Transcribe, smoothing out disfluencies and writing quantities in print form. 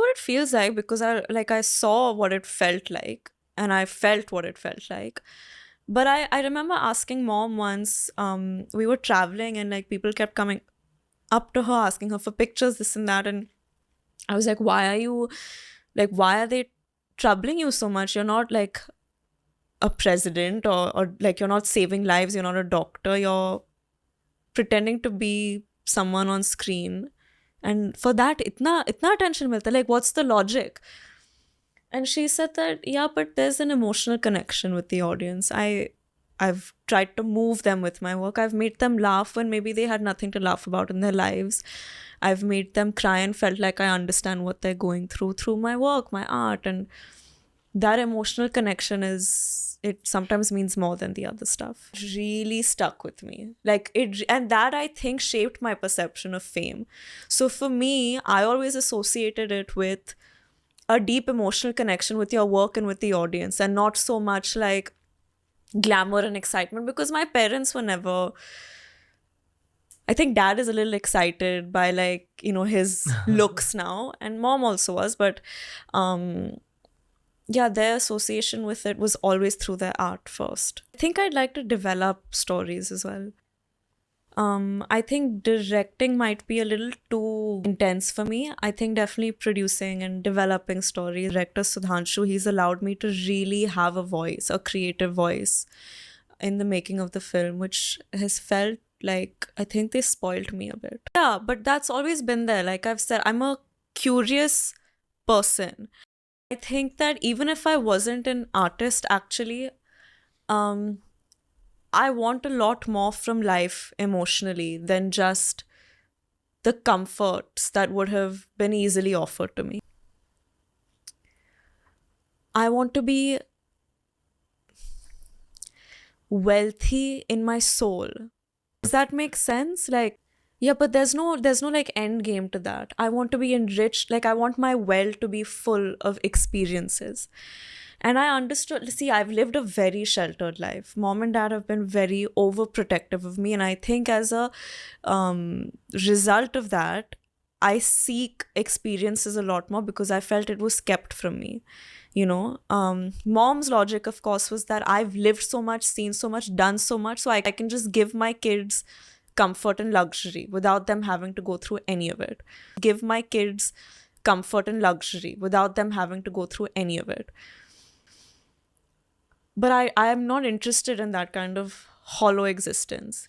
what it feels like because I saw what it felt like and I felt what it felt like. But I remember asking mom once, we were traveling and like people kept coming up to her asking her for pictures, this and that. And I was like, why are they troubling you so much? You're not like a president or like you're not saving lives, you're not a doctor, you're pretending to be someone on screen. And for that, itna attention milta. Like, what's the logic? And she said that, yeah, but there's an emotional connection with the audience. I've tried to move them with my work. I've made them laugh when maybe they had nothing to laugh about in their lives. I've made them cry and felt like I understand what they're going through my work, my art. And that emotional connection it sometimes means more than the other stuff. It really stuck with me. And that I think shaped my perception of fame. So for me, I always associated it with a deep emotional connection with your work and with the audience, and not so much like glamour and excitement, because my parents were never. I think dad is a little excited by like, his looks now, and mom also was, but yeah, their association with it was always through their art first. I think I'd like to develop stories as well. I think directing might be a little too intense for me. I think definitely producing and developing stories. Director Sudhanshu, he's allowed me to really have a voice, a creative voice in the making of the film, which has felt like, I think they spoiled me a bit. Yeah, but that's always been there. Like I've said, I'm a curious person. I think that even if I wasn't an artist, actually, I want a lot more from life emotionally than just the comforts that would have been easily offered to me. I want to be wealthy in my soul. Does that make sense? Like, yeah, but there's no like end game to that. I want to be enriched. Like I want my well to be full of experiences. And I understood, see, I've lived a very sheltered life. Mom and dad have been very overprotective of me. And I think as a result of that, I seek experiences a lot more because I felt it was kept from me. Mom's logic, of course, was that I've lived so much, seen so much, done so much, so I can just give my kids comfort and luxury without them having to go through any of it. Give my kids comfort and luxury without them having to go through any of it. But I am not interested in that kind of hollow existence.